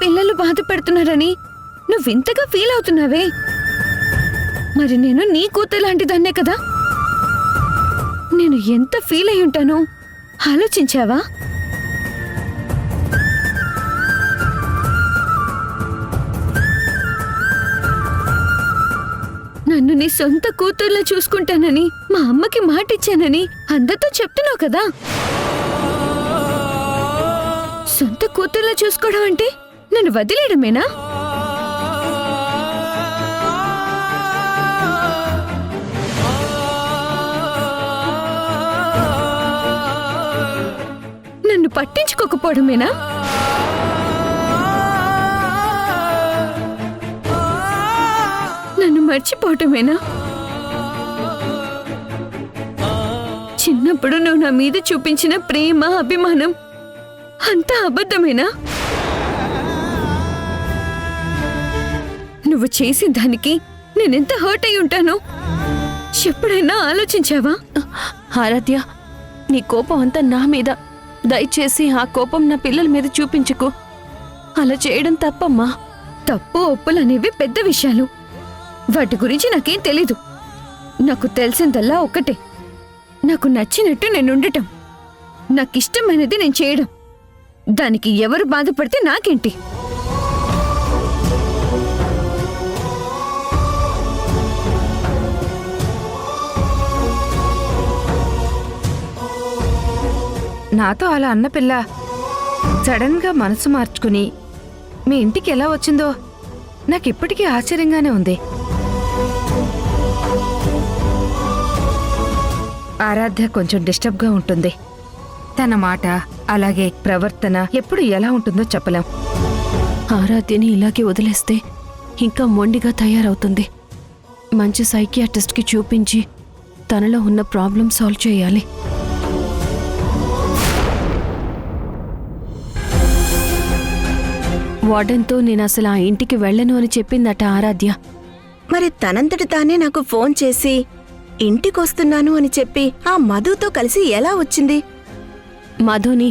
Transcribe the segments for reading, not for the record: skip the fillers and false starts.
పిల్లలు బాధపడుతున్నారని నువ్వింతగా ఫీల్ అవుతున్నావే, మరి నేను నీ కూతురు లాంటిదాన్నే కదా. నేను ఎంత ఫీల్ అయి ఉంటానో ఆలోచించావా? నన్ను నీ సొంత కూతుర్లా చూసుకుంటానని మా అమ్మకి మాటిచ్చానని అందరితో చెప్తున్నావు కదా. సొంత కూతుర్లా చూసుకోవడం అంటే నన్ను వదిలేయడమేనా? నన్ను పట్టించుకోకపోవడమేనా? నన్ను మర్చిపోవటమేనా? చిన్నప్పుడు నువ్వు నా మీద చూపించిన ప్రేమ, అభిమానం అంతా అబద్ధమేనా? నువ్వు చేసిన దానికి నేనెంత హర్ట్ అయి ఉంటాను ఎప్పుడైనా ఆలోచించావా? ఆరాధ్య, నీ కోపం అంతా నా మీద. దయచేసి ఆ కోపం నా పిల్లల మీద చూపించుకో. అలా చేయడం తప్పమ్మా. తప్పు ఒప్పులు అనేవి పెద్ద విషయాలు. వాటి గురించి నాకేం తెలీదు. నాకు తెలిసిందల్లా ఒక్కటే, నాకు నచ్చినట్టు నేనుండటం, నాకిష్టమైనది నేను చేయడం. దానికి ఎవరు బాధపడితే నాకేంటి? నాతో అలా అన్న పిల్ల సడన్ గా మనసు మార్చుకుని మీ ఇంటికి ఎలా వచ్చిందో నాకిప్పటికీ ఆశ్చర్యంగానే ఉంది. ఆరాధ్య కొంచెం డిస్టర్బ్ గా ఉంటుంది. తన మాట అలాగే ప్రవర్తన ఎప్పుడు ఎలా ఉంటుందో చెప్పలేం. ఆరాధ్యని ఇలాగే వదిలేస్తే ఇంకా మొండిగా తయారవుతుంది. మంచి సైకియాట్రిస్ట్కి చూపించి తనలో ఉన్న ప్రాబ్లం సాల్వ్ చేయాలి. వార్డెన్తో నేను అసలు ఆ ఇంటికి వెళ్ళను అని చెప్పిందట ఆరాధ్య. మరి తనంతటి తానే నాకు ఫోన్ చేసి ఇంటికొస్తున్నాను అని చెప్పి ఆ మధుతో కలిసి ఎలా వచ్చింది? మధుని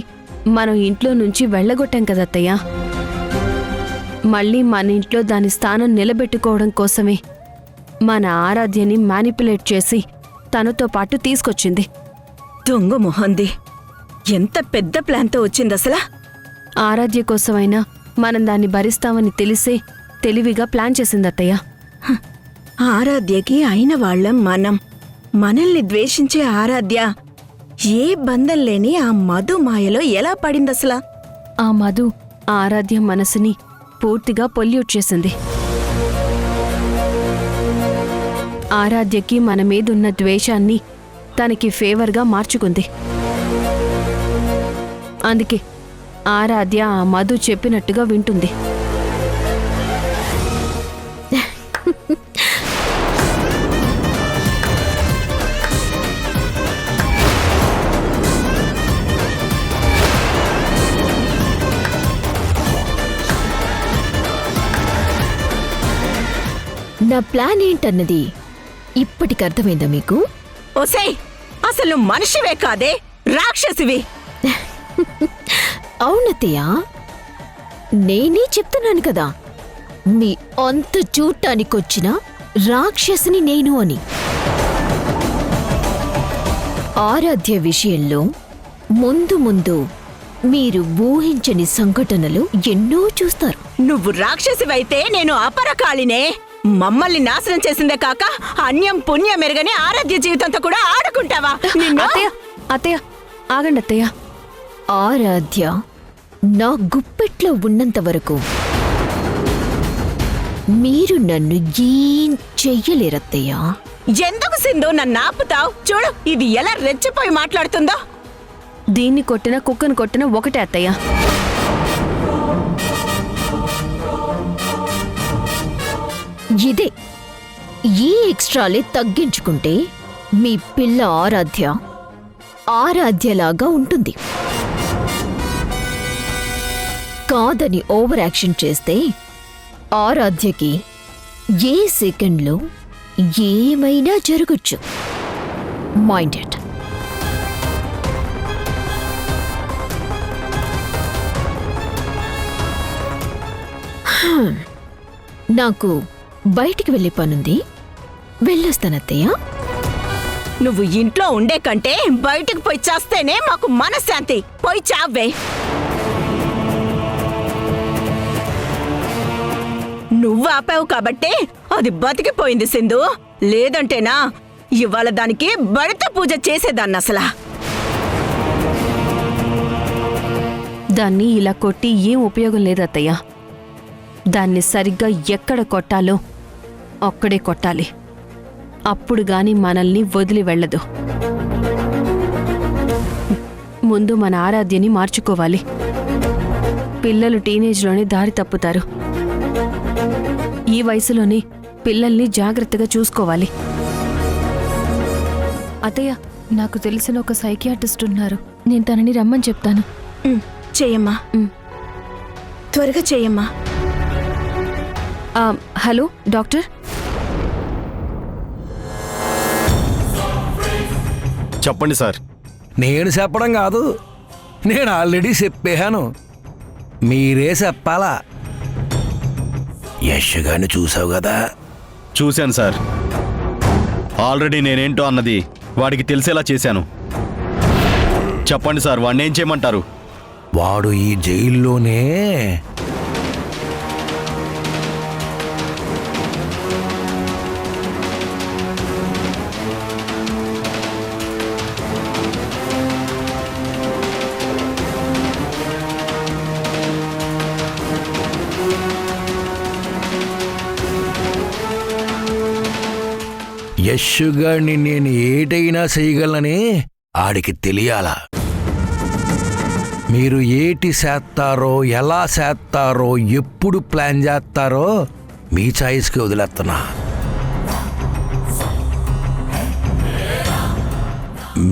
మనం ఇంట్లో నుంచి వెళ్ళగొట్టాం కదత్తయ్య. మళ్ళీ మన ఇంట్లో దాని స్థానం నిలబెట్టుకోవడం కోసమే మన ఆరాధ్యని మ్యానిపులేట్ చేసి తనతో పాటు తీసుకొచ్చింది. దొంగ మొహంది, ఎంత పెద్ద ప్లాన్తో వచ్చిందసలా? ఆరాధ్య కోసమైనా మనం దాన్ని భరిస్తామని తెలిసే తెలివిగా ప్లాన్ చేసిందత్తయ్య. ఆరాధ్యకి అయిన వాళ్ళం మనం. మనల్ని ద్వేషించే ఆరాధ్య ఏ బంధం లేని ఆ మధు మాయలో ఎలా పడిందసలా? ఆ మధు ఆరాధ్య మనసుని పూర్తిగా పొల్యూట్ చేసింది. ఆరాధ్యకి మన మీదున్న ద్వేషాన్ని తనకి ఫేవర్గా మార్చుకుంది. అందుకే ఆరాధ్య ఆ మధు చెప్పినట్టుగా వింటుంది. నా ప్లాన్ ఏంటన్నది ఇప్పటికి అర్థమైందా మీకు? ఓసేయ్, అసలు మనిషివే కాదే, రాక్షసివి. అవునత్తయ్య, నేనే చెప్తున్నాను కదా, మీ అంత చూడటానికొచ్చిన రాక్షసిని నేను అని. ఆరాధ్య విషయంలో ముందు ముందు మీరు ఊహించని సంఘటనలు ఎన్నో చూస్తారు. నువ్వు రాక్షసివైతే నేను అపరకాళినే. మమ్మల్ని నాశనం చేసిందే కాక అన్యం పుణ్యం మెరుగని ఆరాధ్య జీవితంతో కూడా ఆడుకుంటావా? అత్తయ్య, అత్తయ్య, ఆగండి అత్తయ్య. ఆరాధ్య నా గుప్పెట్లో ఉన్నంత వరకు మీరు నన్ను ఏం చెయ్యలేరత్తయ్య. ఎందుకు సింధు నన్ను ఆపుతావు? చూడు, ఇది ఎలా రెచ్చిపోయి మాట్లాడుతుందో. దీన్ని కొట్టినా కుక్కను కొట్టినా ఒకటే అత్తయ్య. ఇదే ఈ ఎక్స్ట్రాలే తగ్గించుకుంటే మీ పిల్ల ఆరాధ్యలాగా ఉంటుంది. కాదని ఓవర్ యాక్షన్ చేస్తే ఆరాధ్యకి ఏ సెకండ్లో ఏమైనా జరగచ్చు. Mind it. నాకు బయటికి వెళ్ళే పనుంది, వెళ్ళొస్తానత్తయ్య. నువ్వు ఇంట్లో ఉండే కంటే బయటకు పోయి చేస్తేనే మాకు మనశ్శాంతి. పోయి చావే. నువ్వు ఆపావు కాబట్టే అది బతికిపోయింది సింధు. లేదంటేనా ఇవాళ దానికి బడిత పూజ చేసేదాన్ని అసలా. దాన్ని ఇలా కొట్టి ఏం ఉపయోగం లేదత్తయ్య. దాన్ని సరిగ్గా ఎక్కడ కొట్టాలో అక్కడే కొట్టాలి. అప్పుడు గాని మనల్ని వదిలి వెళ్ళదు. ముందు మన ఆరాధ్యని మార్చుకోవాలి. పిల్లలు టీనేజ్లోనే దారి తప్పుతారు. ఈ వయసులోనే పిల్లల్ని జాగ్రత్తగా చూసుకోవాలి. అత్తయ్య, నాకు తెలిసిన ఒక సైకియాట్రిస్ట్ ఉన్నారు. నేను తనని రమ్మని చెప్తాను. చెయ్యమ్మా, త్వరగా చెయ్యమ్మా. Hello doctor. చెప్పండి సార్. నేను చెప్పడం కాదు, నేను ఆల్రెడీ చెప్పాను. మీరే చెప్పాలా. యశ్ గారిని చూసావు కదా? చూశాను సార్. ఆల్రెడీ నేనేంటో అన్నది వాడికి తెలిసేలా చేశాను. చెప్పండి సార్, వాడిని ఏం చేయమంటారు? వాడు ఈ జైల్లోనే యశ్ గారిని నేను ఏటైనా చేయగలనని ఆడికి తెలియాలా. మీరు ఏటి చేస్తారో, ఎలా చేస్తారో, ఎప్పుడు ప్లాన్ చేస్తారో మీ చాయిస్కి వదిలేస్తున్నా.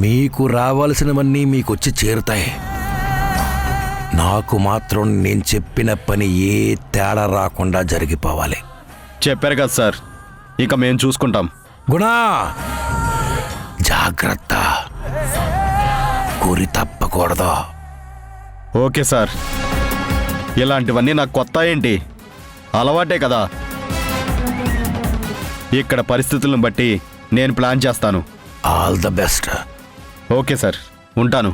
మీకు రావాల్సినవన్నీ మీకు వచ్చి చేరుతాయి. నాకు మాత్రం నేను చెప్పిన పని ఏ తేడా రాకుండా జరిగిపోవాలి. చెప్పారు కదా సార్, ఇక మేము చూసుకుంటాం. గుణా, జాగ్రత్త, గురి తప్పకూడదు. Okay sir. ఇలాంటివన్నీ నాకు కొత్త ఏంటి, అలవాటే కదా. ఇక్కడ పరిస్థితులను బట్టి నేను ప్లాన్ చేస్తాను. All the best. Okay sir, ఉంటాను.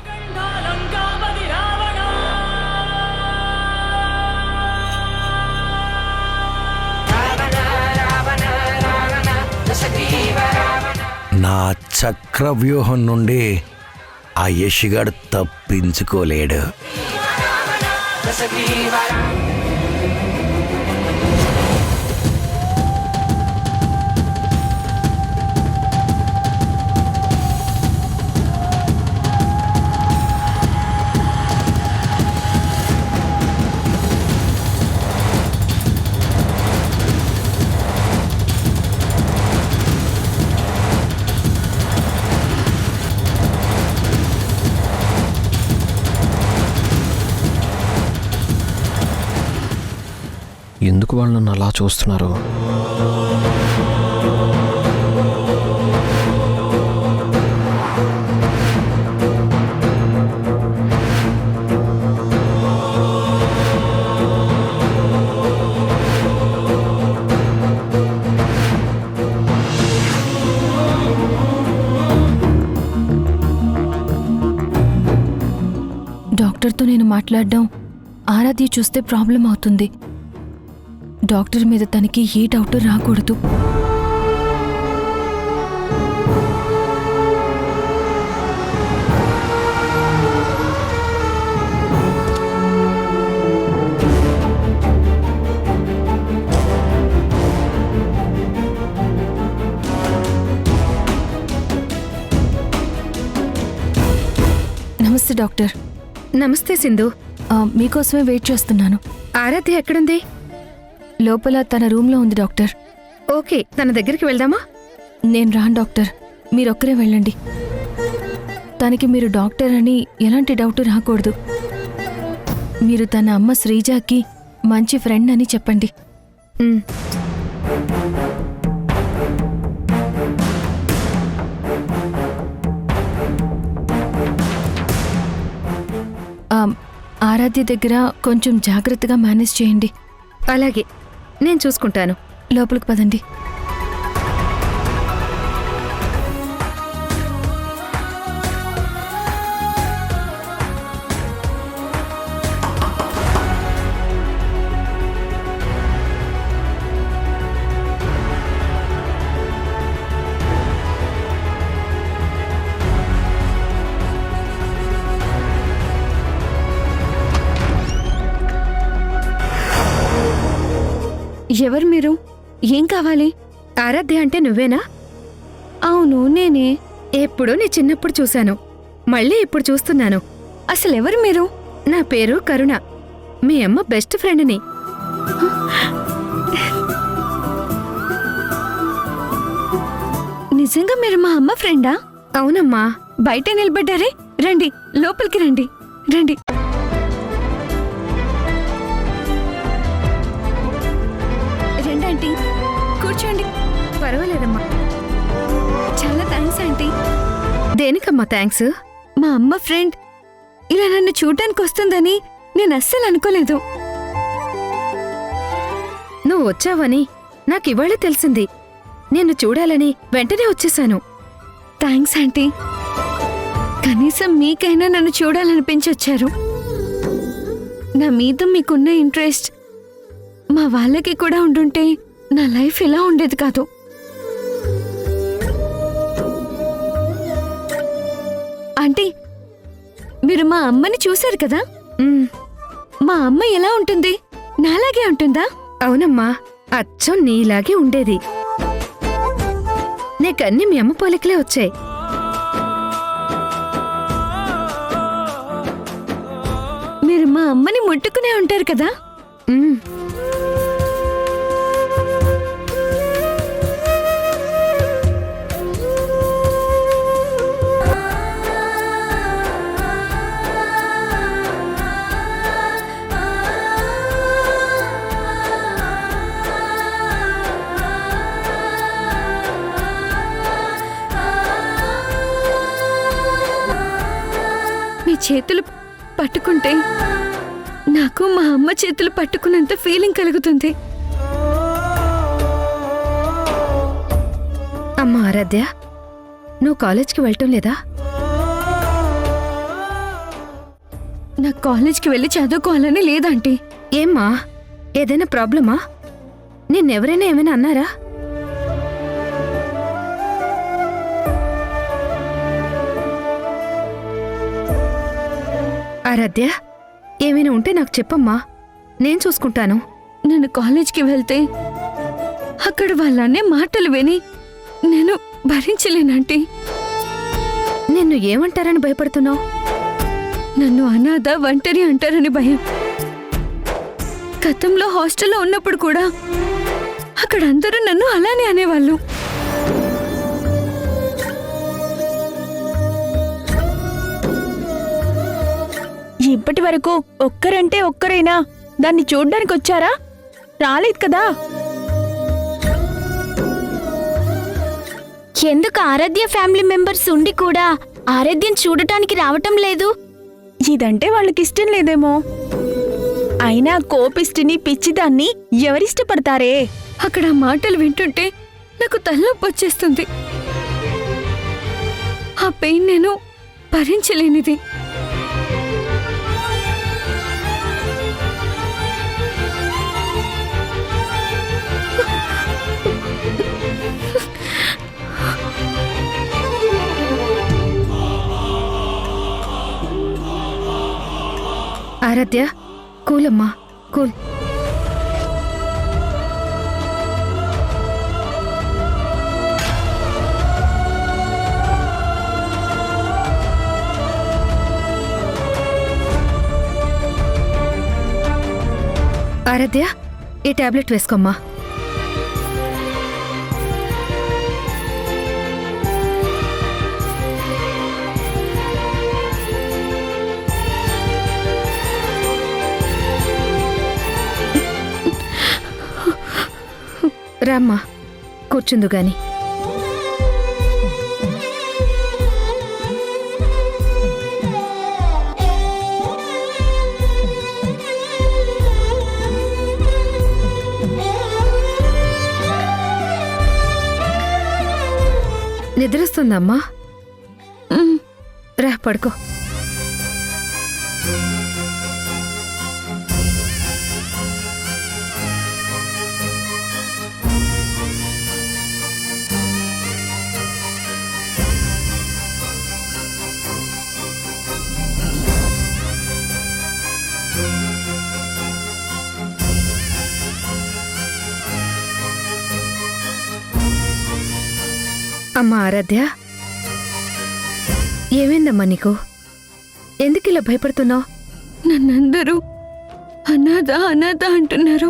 నా చక్రవ్యూహం నుండి ఆ యశిగాడు తప్పించుకోలేడు. ఎందుకు వాళ్ళు నన్ను అలా చూస్తున్నారు? డాక్టర్తో నేను మాట్లాడడం ఆరాధ్య చూస్తే ప్రాబ్లం అవుతుంది. డాక్టర్ మీద తనకి ఏ డౌట్ రాకూడదు. నమస్తే డాక్టర్. నమస్తే సింధు. మీకోసమే వెయిట్ చేస్తున్నాను. ఆరాధ్య ఎక్కడుంది? లోపల తన రూమ్లో ఉంది డాక్టర్. ఓకే, తన దగ్గరికి వెళ్దామా? నేను రాను డాక్టర్, మీరొక్కరే వెళ్ళండి. తనకి మీరు డాక్టర్ అని ఎలాంటి డౌట్ రాకూడదు. మీరు తన అమ్మ శ్రీజాకి మంచి ఫ్రెండ్ అని చెప్పండి. ఆరాధ్య దగ్గర కొంచెం జాగ్రత్తగా మేనేజ్ చేయండి. అలాగే, నేను చూసుకుంటాను. లోపలికి పదండి. ఎవరు మీరు? ఏం కావాలి? ఆరాధ్య అంటే నువ్వేనా? అవును, నేనే. ఎప్పుడో నీ చిన్నప్పుడు చూశాను, మళ్ళీ ఇప్పుడు చూస్తున్నాను. అసలెవరు మీరు? నా పేరు కరుణ, మీ అమ్మ బెస్ట్ ఫ్రెండ్ని. నిజంగా మీరు మా అమ్మ ఫ్రెండా? అవునమ్మా. బయట నిలబడ్డారే, రండి లోపలికి రండి. రండి. రండి ఆంటీ, కూర్చోండి. పర్వాలేదమ్మా. చాలా థ్యాంక్స్ ఆంటీ. దేనికమ్మా థ్యాంక్స్? మా అమ్మ ఫ్రెండ్ ఇలా నన్ను చూడటానికి వస్తుందని నేను అస్సలు అనుకోలేదు. నువ్వు వచ్చావని నాకివాళే తెలిసింది. నిన్ను చూడాలని వెంటనే వచ్చేశాను. Thanks aunty. కనీసం మీకైనా నన్ను చూడాలనిపించొచ్చారు. నా మీద మీకున్న ఇంట్రెస్ట్ మా వాళ్ళకి కూడా ఉండుంటే నా లైఫ్ ఇలా ఉండేది కాదు. ఆంటీ, మీరు మా అమ్మని చూశారు కదా? ఉమ్, మా అమ్మ ఎలా ఉంటుంది? నాలాగే ఉంటుందా? అవునమ్మా, అచ్చం నీలాగే ఉండేది. నీకన్నీ మీ అమ్మ పోలికలే వచ్చాయి. మీరు మా అమ్మని ముట్టుకునే ఉంటారు కదా? ఉమ్, మీ చేతులు పట్టుకుంటే నాకు మా అమ్మ చేతులు పట్టుకున్నంత ఫీలింగ్ కలుగుతుంది. అమ్మా ఆరాధ్య, నువ్వు కాలేజ్కి వెళ్ళటం లేదా? నాకు కాలేజ్కి వెళ్ళి చదువుకోవాలని లేదంటీ. ఏమ్మా, ఏదైనా ప్రాబ్లమా? నిన్నెవరైనా ఏమైనా అన్నారా? ఆరాధ్య, ఏమైనా ఉంటే నాకు చెప్పమ్మా, నేను చూసుకుంటాను. నేను కాలేజ్కి వెళ్తే అక్కడ వాళ్ళనే మాటలు విని నేను భరించలేనంటీ. నిన్ను ఏమంటారని భయపడుతున్నావు? నన్ను అనాథ, ఒంటరి అంటారని భయం. గతంలో హాస్టల్లో ఉన్నప్పుడు కూడా అక్కడ అందరూ నన్ను అలానే అనేవాళ్ళు. ఇప్పటి వరకు ఒక్కరంటే ఒక్కరైనా దాన్ని చూడ్డానికి వచ్చారా? రాలేదు కదా. ఎందుకు ఆరాధ్య ఫ్యామిలీ మెంబర్స్ ఉండి కూడా ఆరాధ్యం చూడటానికి రావటం లేదు? ఇదంటే వాళ్ళకిష్టం లేదేమో. అయినా కోపిష్టిని, పిచ్చిదాన్ని ఎవరిష్టపడతారే? అక్కడ ఆ మాటలు వింటుంటే నాకు తలనొప్పి వచ్చేస్తుంది. ఆ పెయిన్ నేను భరించలేనిది. ఆరాధ్య, కూలమ్మా, కూల్. ఆరాధ్య, ఈ టాబ్లెట్ వేసుకోమ్మా. రామ్మా, కూర్చుందు గాని. నిద్రొస్తుందమ్మా? మ్, రా పడుకో. అమ్మా ఆరాధ్య, ఏమైందమ్మా నీకు? ఎందుకు ఇలా భయపడుతున్నావు? నన్నందరూ అనాథ అనాథ అంటున్నారు.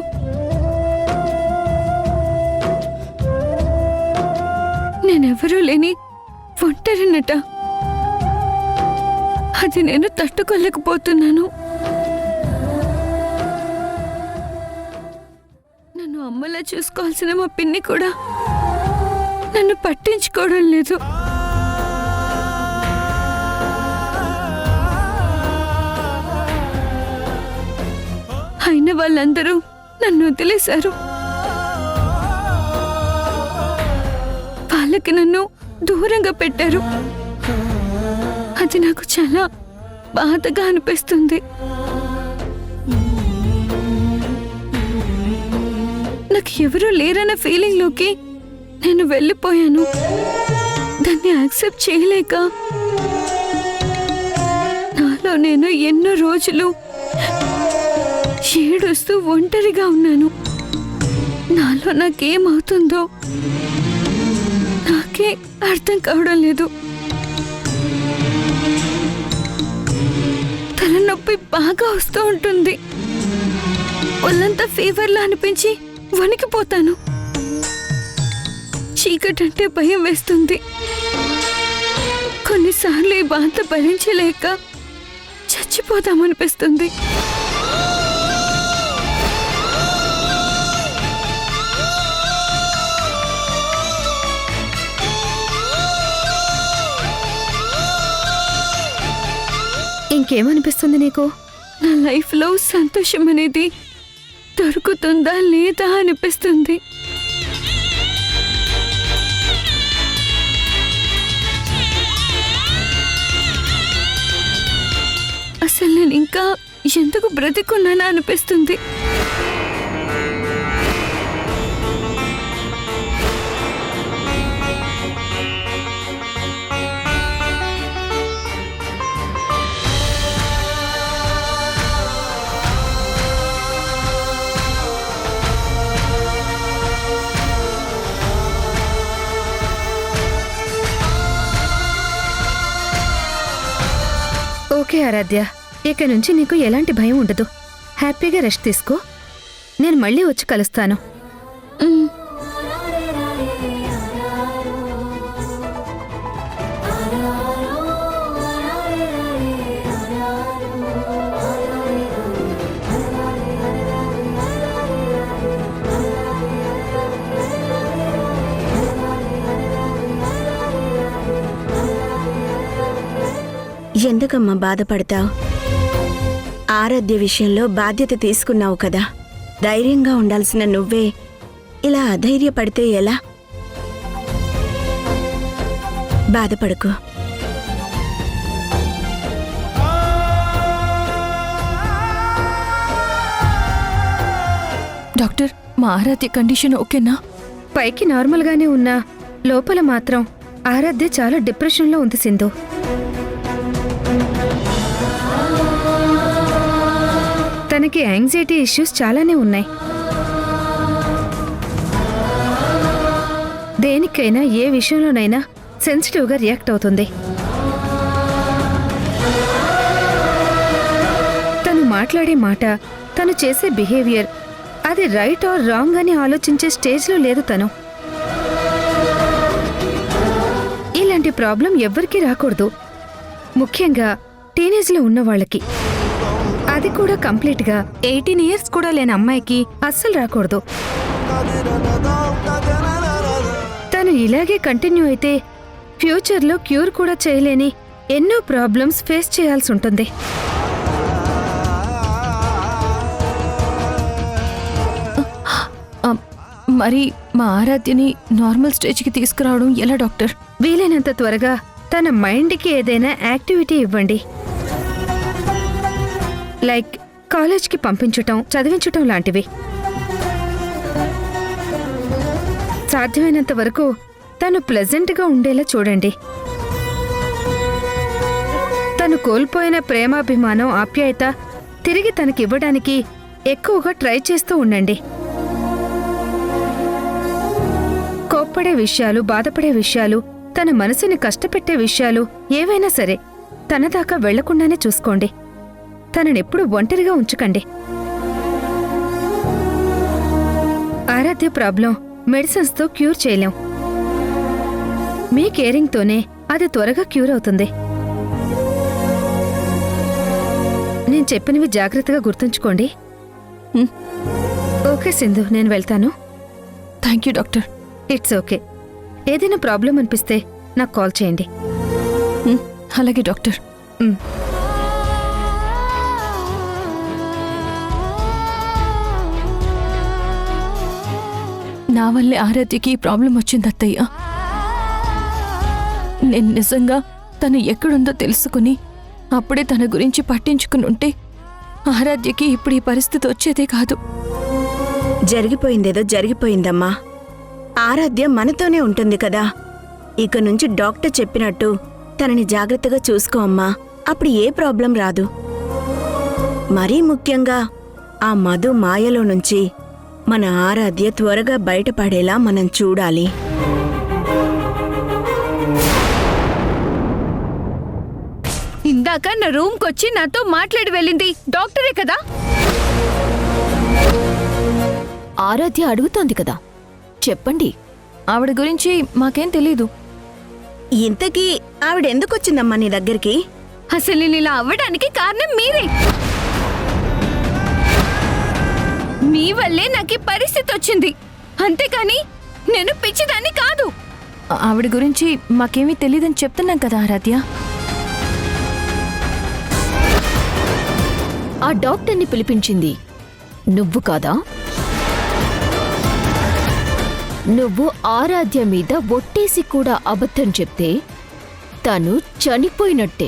నేనెవరూ లేని ఒంటరినట. అది నేను తట్టుకోలేకపోతున్నాను. నన్ను అమ్మలా చూసుకోవాల్సిన మా పిన్ని కూడా నన్ను పట్టించుకోవడం లేదు. అయిన వాళ్ళందరూ నన్ను వదిలేశారు. వాళ్ళకి నన్ను దూరంగా పెట్టారు. అది నాకు చాలా బాధగా అనిపిస్తుంది. నాకు ఎవరూ లేరన్న ఫీలింగ్లోకి నేను వెళ్ళిపోయాను. దాన్ని యాక్సెప్ట్ చేయలేక నాలో నేను ఎన్నో రోజులు ఏడుస్తూ ఒంటరిగా ఉన్నాను. నాలో నాకేమవుతుందో నాకే అర్థం కావడం లేదు. తలనొప్పి బాగా వస్తూ ఉంటుంది. ఒళ్ళంతా ఫీవర్లా అనిపించి వణికిపోతాను. చీకటంటే భయం వేస్తుంది. కొన్నిసార్లు ఈ బాధ భరించలేక చచ్చిపోదామనిపిస్తుంది. ఇంకేమనిపిస్తుంది నీకు? నా లైఫ్లో సంతోషం అనేది దొరుకుతుందా లేదా అనిపిస్తుంది. అసలు నేను ఇంకా ఎందుకు బ్రతికున్నానా అనిపిస్తుంది. ఓకే ఆరాధ్య, ఇక నుంచి నీకు ఎలాంటి భయం ఉండదు. హ్యాపీగా రెస్ట్ తీసుకో. నేను మళ్ళీ వచ్చి కలుస్తాను. మ్, ఎందుకమ్మా బాధపడతావు? ఆరాధ్య విషయంలో బాధ్యత తీసుకున్నావు కదా. ధైర్యంగా ఉండాల్సిన నువ్వే ఇలా అధైర్యపడితే ఎలా? బాధపడకు. డాక్టర్, మా ఆరాధ్య కండిషన్ ఓకేనా? పైకి నార్మల్గానే ఉన్నా లోపల మాత్రం ఆరాధ్య చాలా డిప్రెషన్లో ఉంది సింధు. తనకి యాంగ్జైటీ ఇష్యూస్ చాలానే ఉన్నాయి. దేనికైనా ఏ విషయంలోనైనా సెన్సిటివ్గా రియాక్ట్ అవుతుంది. తను మాట్లాడే మాట, తను చేసే బిహేవియర్ అది రైట్ ఆర్ రాంగ్ అని ఆలోచించే స్టేజ్లో లేదు తను. ఇలాంటి ప్రాబ్లం ఎవ్వరికీ రాకూడదు, ముఖ్యంగా టీనేజ్లో ఉన్న వాళ్ళకి. అది కూడా కంప్లీట్గా 18 ఇయర్స్ కూడా లేని అమ్మాయికి అస్సలు రాకూడదు. తను ఇలాగే కంటిన్యూ అయితే ఫ్యూచర్లో క్యూర్ కూడా చేయలేని ఎన్నో ప్రాబ్లమ్స్ ఫేస్ చేయాల్సి ఉంటుంది. మరి మా ఆరాధ్యని నార్మల్ స్టేజ్కి తీసుకురావడం ఎలా డాక్టర్? వీలైనంత త్వరగా తన మైండ్కి ఏదైనా యాక్టివిటీ ఇవ్వండి. లైక్ కాలేజ్కి పంపించటం, చదివించటం లాంటివి. సాధ్యమైనంత వరకు తను ప్లెజెంట్గా ఉండేలా చూడండి. తను కోల్పోయిన ప్రేమాభిమానం, ఆప్యాయత తిరిగి తనకివ్వడానికి ఎక్కువగా ట్రై చేస్తూ ఉండండి. కోప్పడే విషయాలు, బాధపడే విషయాలు, తన మనసుని కష్టపెట్టే విషయాలు ఏవైనా సరే తన దాకా వెళ్లకుండానే చూసుకోండి. తననెప్పుడు ఒంటరిగా ఉంచకండి. ఆరాధ్య ప్రాబ్లం మెడిసిన్స్తో క్యూర్ చేయలేం. మీ కేరింగ్తోనే అది త్వరగా క్యూర్ అవుతుంది. నేను చెప్పినవి జాగ్రత్తగా గుర్తుంచుకోండి. ఓకే సింధు, నేను వెళ్తాను. Thank you doctor. It's okay. ఏదైనా ప్రాబ్లం అనిపిస్తే నాకు కాల్ చేయండి. అలాగే డాక్టర్. నా వల్లే ఆరాధ్యకి ఈ ప్రాబ్లం వచ్చింది అత్తయ్య. నేను నిజంగా తను ఎక్కడుందో తెలుసుకుని అప్పుడే తన గురించి పట్టించుకుని ఉంటే ఆరాధ్యకి ఇప్పుడు ఈ పరిస్థితి వచ్చేదే కాదు. జరిగిపోయిందేదో జరిగిపోయిందమ్మా. ఆరాధ్య మనతోనే ఉంటుంది కదా. ఇక నుంచి డాక్టర్ చెప్పినట్టు తనని జాగ్రత్తగా చూసుకో అమ్మా. అప్పుడు ఏ ప్రాబ్లం రాదు. మరీ ముఖ్యంగా ఆ మధు మాయలో నుంచి మన ఆరాధ్య త్వరగా బయటపడేలా మనం చూడాలి. ఇందాక నా రూమ్కొచ్చి నాతో మాట్లాడి వెళ్ళింది డాక్టరే కదా. ఆరాధ్య అడుగుతోంది కదా, చెప్పండి. ఆవిడ గురించి మాకేం తెలీదు. ఇంతకీ ఆవిడెందుకొచ్చిందమ్మా నీ దగ్గరికి? అసలు నేను ఇలా అవ్వడానికి కారణం మీరే. మీ వల్లే నాకు ఈ పరిస్థితి వచ్చింది, అంతేకాని నేను పిచ్చిదాన్ని కాదు. ఆవిడ గురించి మాకేమీ తెలీదని చెప్తున్నాం కదా ఆరాధ్య. ఆ డాక్టర్ని పిలిపించింది నువ్వు కాదా? నువ్వు ఆరాధ్య మీద ఒట్టేసి కూడా అబద్ధం చెప్తే తను చనిపోయినట్టే.